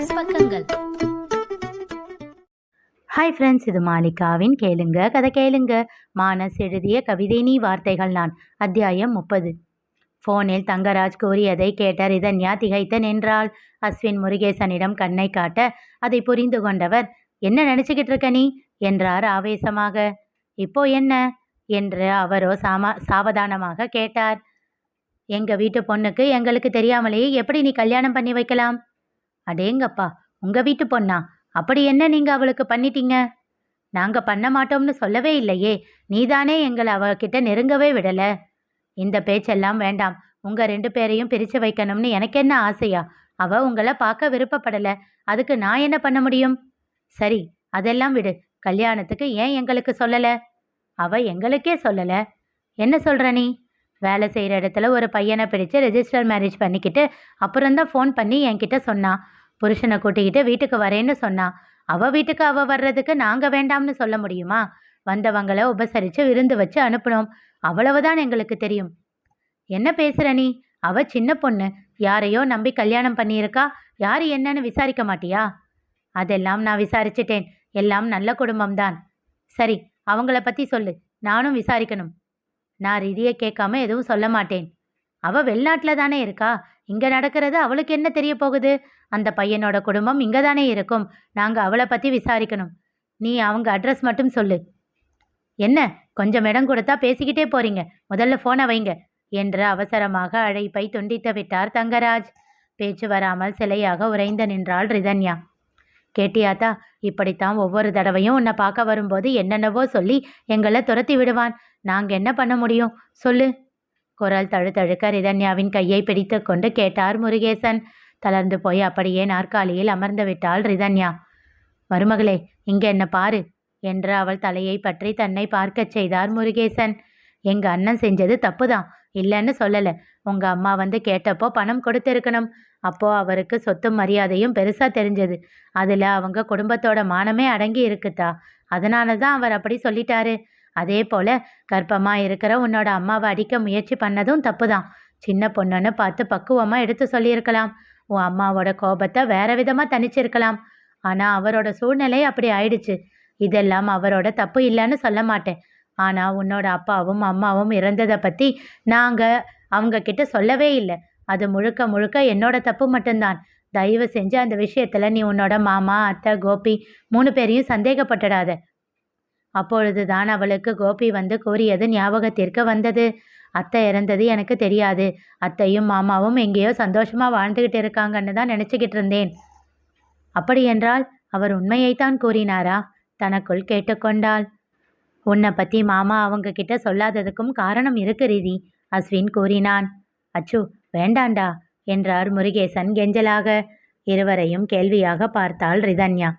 மானஸ் பக்கங்கள். Hi friends, இது மாலிகாவின் கேளுங்க கதை கேளுங்க. மானஸ் எழுதிய கவிதை நீ வார்த்தைகள் நான். அத்தியாயம் 30. ஃபோனில் தங்கராஜ் கூறியதை கேட்ட ரிதன்யா திகைத்து நின்றாள். அஸ்வின் முருகேசனிடம் கண்ணை காட்ட அதை புரிந்து கொண்டவர், என்ன நினச்சிக்கிட்டு இருக்க நீ என்றார் ஆவேசமாக. இப்போ என்ன என்று அவரோ சாவதானமாக கேட்டார். எங்க வீட்டு பொண்ணுக்கு எங்களுக்கு தெரியாமலேயே எப்படி நீ கல்யாணம் பண்ணி வைக்கலாம்? அடேங்கப்பா, உங்க வீட்டு பொண்ணா? அப்படி என்ன நீங்க அவளுக்கு பண்ணிட்டீங்க? நாங்க பண்ண மாட்டோம்னு சொல்லவே இல்லையே. நீதானே எங்களை அவகிட்ட நெருங்கவே விடல. இந்த பேச்செல்லாம் வேண்டாம். உங்க 2 பேரையும் பிரிச்சு வைக்கணும்னு எனக்கு என்ன ஆசையா? அவ உங்களை பார்க்க விருப்பப்படல. அதுக்கு நான் என்ன பண்ண முடியும்? சரி, அதெல்லாம் விடு. கல்யாணத்துக்கு ஏன் எங்களுக்கு சொல்லல? அவ எங்களுக்கே சொல்லல. என்ன சொல்ற நீ? வேலை செய்கிற இடத்துல ஒரு பையனை பிடிச்சு ரெஜிஸ்டர் மேரேஜ் பண்ணிக்கிட்டு அப்புறம்தான் ஃபோன் பண்ணி என்கிட்ட சொன்னான். புருஷனை கூட்டிக்கிட்டு வீட்டுக்கு வரேன்னு சொன்னான். அவள் வீட்டுக்கு அவள் வர்றதுக்கு நாங்கள் வேண்டாம்னு சொல்ல முடியுமா? வந்தவங்களை உபசரித்து விருந்து வச்சு அனுப்பணும். அவ்வளவுதான் எங்களுக்கு தெரியும். என்ன பேசுகிற நீ? அவள் சின்ன பொண்ணு. யாரையோ நம்பி கல்யாணம் பண்ணியிருக்கா. யார் என்னன்னு விசாரிக்க மாட்டியா? அதெல்லாம் நான் விசாரிச்சிட்டேன். எல்லாம் நல்ல குடும்பம்தான். சரி, அவங்கள பற்றி சொல்லு. நானும் விசாரிக்கணும். நான் ரீதியை கேட்காம எதுவும் சொல்ல மாட்டேன். அவள் வெளிநாட்டில் தானே இருக்கா. இங்கே நடக்கிறது அவளுக்கு என்ன தெரிய போகுது? அந்த பையனோட குடும்பம் இங்கே தானே இருக்கும். நாங்கள் அவளை பற்றி விசாரிக்கணும். நீ அவங்க அட்ரஸ் மட்டும் சொல்லு. என்ன கொஞ்சம் இடம் கொடுத்தா பேசிக்கிட்டே போறீங்க? முதல்ல ஃபோனை வைங்க என்று அவசரமாக அழைப்பை துண்டித்து விட்டார் தங்கராஜ். பேச்சு வராமல் சிலையாக உறைந்து நின்றாள் ரிதன்யா. கேட்டியாத்தா, இப்படித்தான் ஒவ்வொரு தடவையும் உன்னை பார்க்க வரும்போது என்னென்னவோ சொல்லி எங்களை துரத்தி விடுவான். நாங்கள் என்ன பண்ண முடியும் சொல்லு? குரல் தழுத்தழுக்க ரிதன்யாவின் கையை பிடித்து கொண்டு கேட்டார் முருகேசன். தளர்ந்து போய் அப்படியே நாற்காலியில் அமர்ந்து விட்டாள் ரிதன்யா. மருமகளே, இங்கே என்ன பாரு என்று அவள் தலையை பற்றி தன்னை பார்க்கச் செய்தார் முருகேசன். எங்கள் அண்ணன் செஞ்சது தப்புதான், இல்லைன்னு சொல்லலை. உங்கள் அம்மா வந்து கேட்டப்போ பணம் கொடுத்திருக்கணும். அப்போ அவருக்கு சொத்து மரியாதையும் பெருசாக தெரிஞ்சது. அதில் அவங்க குடும்பத்தோட மானமே அடங்கி இருக்குதா. அதனால தான் அவர் அப்படி சொல்லிட்டாரு. அதே போல் கர்ப்பமாக இருக்கிற உன்னோட அம்மாவை அடிக்க முயற்சி பண்ணதும் தப்பு தான். சின்ன பொண்ணுன்னு பார்த்து பக்குவமாக எடுத்து சொல்லியிருக்கலாம். உன் அம்மாவோட கோபத்தை வேற விதமாக தணிச்சிருக்கலாம். ஆனால் அவரோட சூழ்நிலை அப்படி ஆயிடுச்சு. இதெல்லாம் அவரோட தப்பு இல்லைன்னு சொல்ல மாட்டேன். ஆனால் உன்னோட அப்பாவும் அம்மாவும் இறந்ததை பற்றி நாங்கள் அவங்க கிட்ட சொல்லவே இல்லை. அது முழுக்க முழுக்க என்னோட தப்பு மட்டும்தான். தயவு செஞ்சு அந்த விஷயத்தில் நீ உன்னோட மாமா, அத்தை, கோபி 3 பேரையும் சந்தேகப்பட்டுடாத. அப்பொழுது தான் அவளுக்கு கோபி வந்து கூறியது ஞாபகத்திற்கு வந்தது. அத்தை இறந்தது எனக்கு தெரியாது. அத்தையும் மாமாவும் எங்கேயோ சந்தோஷமாக வாழ்ந்துக்கிட்டு இருக்காங்கன்னு தான் நினச்சிக்கிட்டு இருந்தேன். அப்படி என்றால் அவர் உண்மையைத்தான் கூறினாரா? தனக்குள் கேட்டுக்கொண்டாள். உன்னை பற்றி மாமா அவங்க கிட்ட சொல்லாததுக்கும் காரணம் இருக்கு ரீதி, அஸ்வின் கூறினான். அச்சு, வேண்டாண்டா என்றார் முருகேசன் கெஞ்சலாக. இருவரையும் கேள்வியாக பார்த்தாள் ரிதன்யா.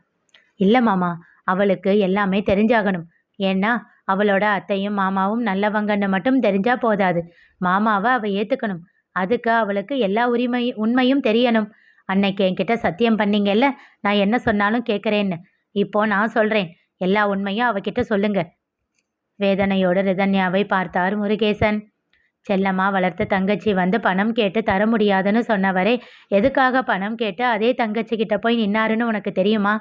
இல்லை மாமா, அவளுக்கு எல்லாமே தெரிஞ்சாகணும். ஏன்னா அவளோட அத்தையும் மாமாவும் நல்லவங்கன்னு மட்டும் தெரிஞ்சா போதாது. மாமாவை அவள் ஏற்றுக்கணும். அதுக்கு அவளுக்கு எல்லா உண்மையும் தெரியணும். அன்னைக்கு என்கிட்ட சத்தியம் பண்ணீங்கல்ல, நான் என்ன சொன்னாலும் கேட்குறேன்னு. இப்போ நான் சொல்கிறேன், எல்லா உண்மையும் அவகிட்ட சொல்லுங்க. வேதனையோடு ரிதன்யாவை பார்த்தார் முருகேசன். செல்லம்மா வளர்த்த தங்கச்சி வந்து பணம் கேட்டு தர முடியாதுன்னு சொன்னவரே எதுக்காக பணம் கேட்டு அதே தங்கச்சி கிட்ட போய் நின்னாருன்னு உனக்கு தெரியுமா?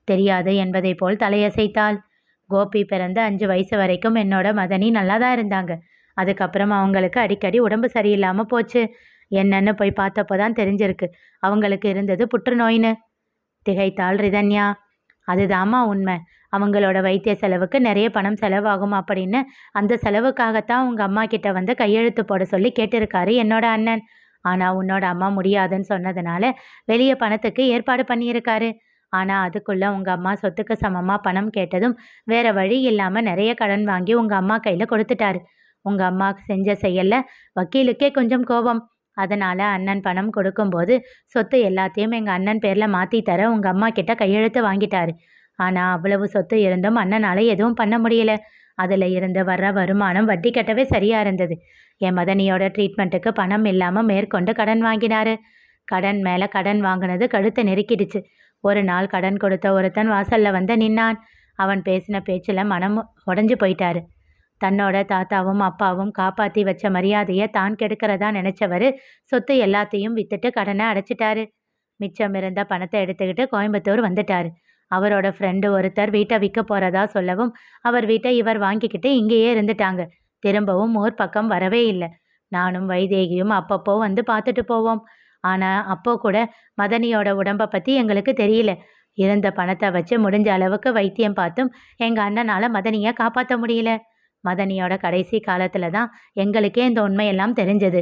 தெரியாது என்பதை போல் தலையசைத்தாள். கோபி பிறந்த 5 வயசு வரைக்கும் என்னோட மதனி நல்லா தான் இருந்தாங்க. அதுக்கப்புறம் அவங்களுக்கு அடிக்கடி உடம்பு சரியில்லாமல் போச்சு. என்னன்னு போய் பார்த்தப்போ தான் தெரிஞ்சிருக்கு அவங்களுக்கு இருந்தது புற்றுநோயின்னு. திகைத்தாள் ரிதன்யா. அதுதாம்மா உண்மை. அவங்களோட வைத்திய செலவுக்கு நிறைய பணம் செலவாகும் அப்படின்னு அந்த செலவுக்காகத்தான் உங்கள் அம்மா கிட்ட வந்து கையெழுத்து போட சொல்லி கேட்டிருக்காரு என்னோட அண்ணன். ஆனால் உன்னோட அம்மா முடியாதுன்னு சொன்னதுனால வெளியே பணத்துக்கு ஏற்பாடு பண்ணியிருக்காரு. ஆனால் அதுக்குள்ளே உங்கள் அம்மா சொத்துக்கு சமமாக பணம் கேட்டதும் வேற வழி இல்லாமல் நிறைய கடன் வாங்கி உங்கள் அம்மா கையில் கொடுத்துட்டாரு. உங்கள் அம்மா செஞ்ச செயலில் வக்கீலுக்கே கொஞ்சம் கோபம். அதனால் அண்ணன் பணம் கொடுக்கும்போது சொத்து எல்லாத்தையும் எங்கள் அண்ணன் பேரில் மாற்றி தர உங்கள் அம்மா கிட்ட கையெழுத்து வாங்கிட்டாரு. ஆனால் அவ்வளவு சொத்து இருந்தும் அண்ணனால் எதுவும் பண்ண முடியல. அதில் இருந்து வர்ற வருமானம் வட்டி கட்டவே சரியாக இருந்தது. என் மதனியோட ட்ரீட்மெண்ட்டுக்கு பணம் இல்லாமல் மேற்கொண்டு கடன் வாங்கினாரு. கடன் மேலே கடன் வாங்கினது கழுத்தை நெருக்கிடுச்சு. ஒரு நாள் கடன் கொடுத்த ஒருத்தன் வாசலில் வந்து நின்னான். அவன் பேசின பேச்சில் மனம் உடஞ்சி போயிட்டாரு. தன்னோட தாத்தாவும் அப்பாவும் காப்பாற்றி வச்ச மரியாதையை தான் கெடுக்கிறதா நினச்சவர் சொத்து எல்லாத்தையும் வித்துட்டு கடனை அடைச்சிட்டாரு. மிச்சம் இருந்த பணத்தை எடுத்துக்கிட்டு கோயம்புத்தூர் வந்துட்டாரு. அவரோட ஃப்ரெண்டு ஒருத்தர் வீட்டை விற்க போறதா சொல்லவும் அவர் வீட்டை இவர் வாங்கிக்கிட்டு இங்கேயே இருந்துட்டாங்க. திரும்பவும் ஊர் பக்கம் வரவே இல்லை. நானும் வைதேகியும் அப்பப்போ வந்து பார்த்துட்டு போவோம். ஆனா அப்போ கூட மதனியோட உடம்பை பத்தி எங்களுக்கு தெரியல. இருந்த பணத்தை வச்சு முடிஞ்ச அளவுக்கு வைத்தியம் பார்த்தும் எங்க அண்ணனால மதனியை காப்பாற்ற முடியல. மதனியோட கடைசி காலத்துல தான் எங்களுக்கே இந்த உண்மையெல்லாம் தெரிஞ்சது.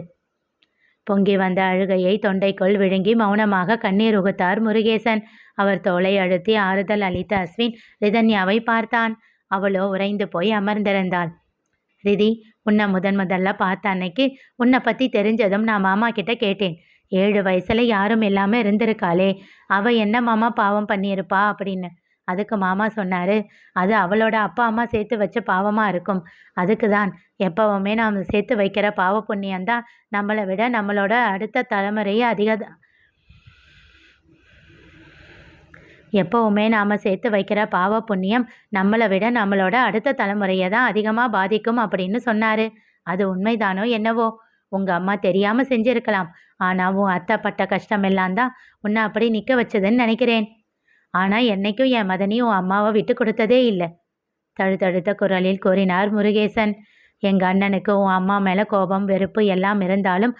பொங்கி வந்த அழுகையை தொண்டைக்குள் விழுங்கி மௌனமாக கண்ணீர் உகுத்தார் முருகேசன். அவர் தோளை அழுத்தி ஆறுதல் அளித்த அஸ்வின் ரிதன்யாவை பார்த்தான். அவளோ உறைந்து போய் அமர்ந்திருந்தாள். ரிதி, உன்னை முதல்ல பார்த்த அன்னைக்கு உன்னை பத்தி தெரிஞ்சதும் நான் மாமா கிட்ட கேட்டேன். 7 வயசுல யாரும் இல்லாம இருந்திருக்காளே, அவ என்ன மாமா பாவம் பண்ணியிருப்பா அப்படின்னு. அதுக்கு மாமா சொன்னாரு, அது அவளோட அப்பா அம்மா சேர்த்து வச்ச பாவமா இருக்கும். அதுக்கு தான் எப்பவுமே நாம் சேர்த்து வைக்கிற பாவ புண்ணியம்தான் நம்மளை விட நம்மளோட அடுத்த தலைமுறையை எப்பவுமே நாம் சேர்த்து வைக்கிற பாவ புண்ணியம் நம்மளை விட நம்மளோட அடுத்த தலைமுறையை தான் அதிகமாக பாதிக்கும் அப்படின்னு சொன்னாரு. அது உண்மைதானோ என்னவோ. உங்கள் அம்மா தெரியாமல் செஞ்சிருக்கலாம். ஆனால் உன் அத்தை பட்ட கஷ்டம் எல்லாம் தான் உன்னை அப்படி நிற்க வச்சதுன்னு நினைக்கிறேன். ஆனால் என்னைக்கும் என் மதனி உன் அம்மாவை விட்டு கொடுத்ததே இல்லை. தழுதழுத்த குரலில் கூறினார் முருகேசன். எங்கள் அண்ணனுக்கு உன் அம்மா மேலே கோபம் வெறுப்பு எல்லாம் இருந்தாலும்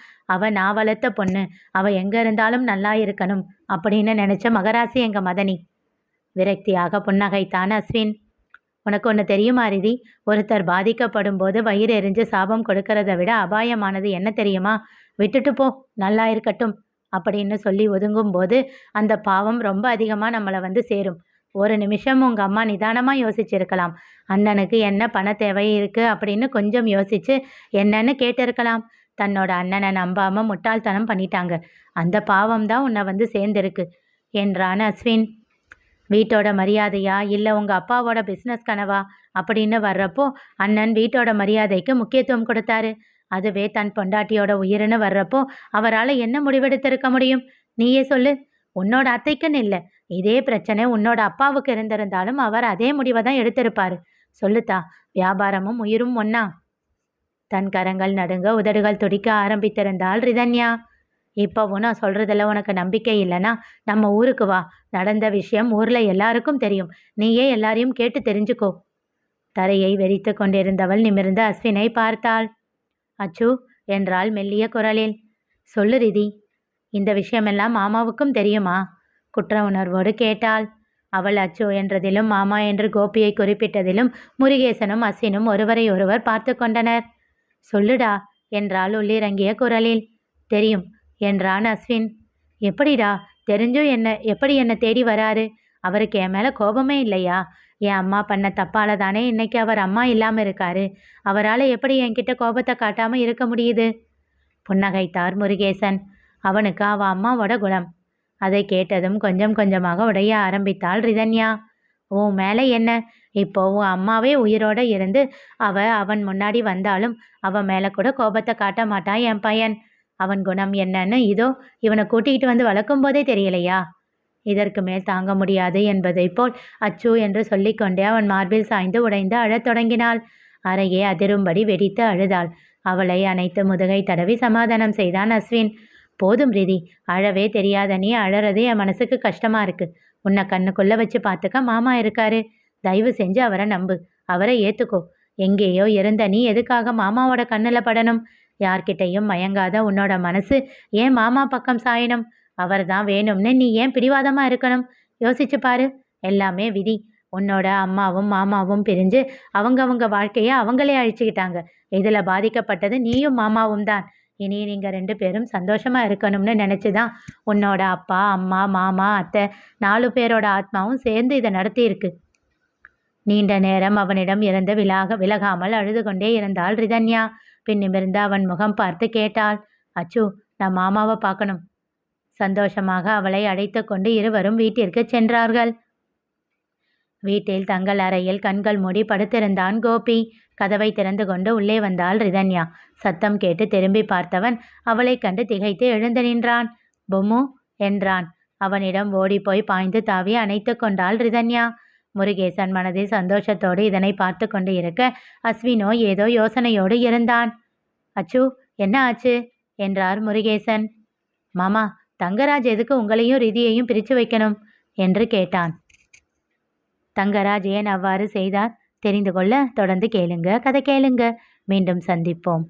நான் வளர்த்த பொண்ணு, எங்கே இருந்தாலும் நல்லா இருக்கணும் அப்படின்னு நினச்ச மகராசி எங்கள் மதனி. விரக்தியாக புன்னகைத்தான் அஸ்வின். உனக்கு ஒன்று தெரியுமா ரிதி? ஒருத்தர் பாதிக்கப்படும் போது வயிறு எரிஞ்சு சாபம் கொடுக்கறத விட அபாயமானது என்ன தெரியுமா? விட்டுட்டு போ, நல்லா இருக்கட்டும் அப்படின்னு சொல்லி ஒதுங்கும் போது அந்த பாவம் ரொம்ப அதிகமாக நம்மளை வந்து சேரும். ஒரு நிமிஷம் உங்கள் அம்மா நிதானமாக யோசிச்சிருக்கலாம். அண்ணனுக்கு என்ன பண தேவை இருக்குது அப்படின்னு கொஞ்சம் யோசிச்சு என்னன்னு கேட்டிருக்கலாம். தன்னோட அண்ணனை நம்பாமல் முட்டாள்தனம் பண்ணிட்டாங்க. அந்த பாவம் தான் உன்னை வந்து சேர்ந்திருக்கு என்றான் அஸ்வின். வீட்டோட மரியாதையா இல்லை உங்கள் அப்பாவோட பிஸ்னஸ் கனவா அப்படின்னு வர்றப்போ அண்ணன் வீட்டோட மரியாதைக்கு முக்கியத்துவம் கொடுத்தாரு. அதுவே தன் பொண்டாட்டியோட உயிர்னு வர்றப்போ அவரால் என்ன முடிவெடுத்திருக்க முடியும்? நீயே சொல்லு. உன்னோட அத்தைக்குன்னு இல்லை, இதே பிரச்சனை உன்னோட அப்பாவுக்கு இருந்திருந்தாலும் அவர் அதே முடிவை தான் எடுத்திருப்பாரு. சொல்லுத்தா, வியாபாரமும் உயிரும் ஒன்னா? தன் கரங்கள் நடுங்க உதடுகள் துடிக்க ஆரம்பித்திருந்தாள் ரிதன்யா. இப்போவும் நான் சொல்றதில்ல உனக்கு நம்பிக்கை இல்லைன்னா நம்ம ஊருக்கு வா. நடந்த விஷயம் ஊர்ல எல்லாருக்கும் தெரியும். நீயே எல்லாரையும் கேட்டு தெரிஞ்சுக்கோ. தரையை வெறித்து கொண்டிருந்தவள் நிமிர்ந்த அஸ்வினை பார்த்தாள். அச்சு என்றாள் மெல்லிய குரலில். சொல்லு ரிதி, இந்த விஷயமெல்லாம் மாமாவுக்கும் தெரியுமா? குற்ற உணர்வோடு கேட்டாள். அவள் அச்சு என்றதிலும் மாமா என்று கோபியை குறிப்பிட்டதிலும் முருகேசனும் அஸ்வினும் ஒருவரை ஒருவர் பார்த்து கொண்டனர். சொல்லுடா என்றாள் உள்ளிறங்கிய குரலில். தெரியும் என்றான் அஸ்வின். எப்படிடா தெரிஞ்சும் எப்படி என்னை தேடி வராரு? அவருக்கு என் மேலே கோபமே இல்லையா? என் அம்மா பண்ண தப்பால தானே இன்னைக்கு அவர் அம்மா இல்லாமல் இருக்காரு. அவரால் எப்படி என்கிட்ட கோபத்தை காட்டாமல் இருக்க முடியுது? புன்னகைத்தார் முருகேசன். அவனுக்கு அவள் அம்மாவோட குணம். அதை கேட்டதும் கொஞ்சம் கொஞ்சமாக உடைய ஆரம்பித்தாள் ரிதன்யா. உன் மேலே என்ன? இப்போ உன் அம்மாவே உயிரோட இருந்து அவன் முன்னாடி வந்தாலும் அவன் மேலே கூட கோபத்தை காட்ட மாட்டான் என் பையன். அவன் குணம் என்னன்னு இதோ இவனை கூட்டிகிட்டு வந்து வளர்க்கும் போதே தெரியலையா? இதற்கு மேல் தாங்க முடியாது என்பதை போல் அச்சு என்று சொல்லிக்கொண்டே அவன் மார்பில் சாய்ந்து உடைந்து அழத் தொடங்கினாள். அறையே அதிரும்படி வெடித்து அழுதாள். அவளை அணைத்து முதுகை தடவி சமாதானம் செய்தான் அஸ்வின். போதும் ரிதி, அழவே தெரியாத நீ அழறது என் மனசுக்கு கஷ்டமா இருக்கு. உன்னை கண்ணுக்குள்ள வச்சு பார்த்துக்க மாமா இருக்காரு. தயவு செஞ்சு அவரை நம்பு, அவரை ஏத்துக்கோ. எங்கேயோ இருந்த நீ எதுக்காக மாமாவோட கண்ணில் படணும்? யார்கிட்டையும் மயங்காத உன்னோட மனசு ஏன் மாமா பக்கம் சாயணும்? அவர் தான் வேணும்னு நீ ஏன் பிடிவாதமாக இருக்கணும்? யோசிச்சு பாரு. எல்லாமே விதி. உன்னோட அம்மாவும் மாமாவும் பிரிஞ்சு அவங்க வாழ்க்கையை அவங்களே அழிச்சுக்கிட்டாங்க. இதில் பாதிக்கப்பட்டது நீயும் மாமாவும் தான். இனி நீங்கள் 2 பேரும் சந்தோஷமாக இருக்கணும்னு நினச்சி தான் உன்னோட அப்பா அம்மா மாமா அத்தை 4 பேரோட ஆத்மாவும் சேர்ந்து இதை நடத்தியிருக்கு. நீண்ட நேரம் அவனிடம் இருந்து விலகாமல் அழுது கொண்டே இருந்தாள் ரிதன்யா. பின் நிமிர்ந்து அவன் முகம் பார்த்து கேட்டாள். அச்சு, நான் மாமாவை பார்க்கணும். சந்தோஷமாக அவளை அழைத்து கொண்டு இருவரும் வீட்டிற்கு சென்றார்கள். வீட்டில் தங்கள் அறையில் கண்கள் மூடி படுத்திருந்தான் கோபி. கதவை திறந்து கொண்டு உள்ளே வந்தாள் ரிதன்யா. சத்தம் கேட்டு திரும்பி பார்த்தவன் அவளை கண்டு திகைத்து எழுந்து நின்றான். பொம்மு என்றான். அவனிடம் ஓடிப்போய் பாய்ந்து தாவி அணைத்து கொண்டாள் ரிதன்யா. முருகேசன் மனதில் சந்தோஷத்தோடு இதனை பார்த்து கொண்டு இருக்க அஸ்வினோ ஏதோ யோசனையோடு இருந்தான். அச்சு, என்ன ஆச்சு என்றார் முருகேசன். மாமா, தங்கராஜ் எதுக்கு உங்களையும் ரிதியையும் பிரித்து வைக்கணும் என்று கேட்டான். தங்கராஜ் ஏன் அவ்வாறு செய்தார் தெரிந்து கொள்ள தொடர்ந்து கேளுங்க. கதை கேளுங்க. மீண்டும் சந்திப்போம்.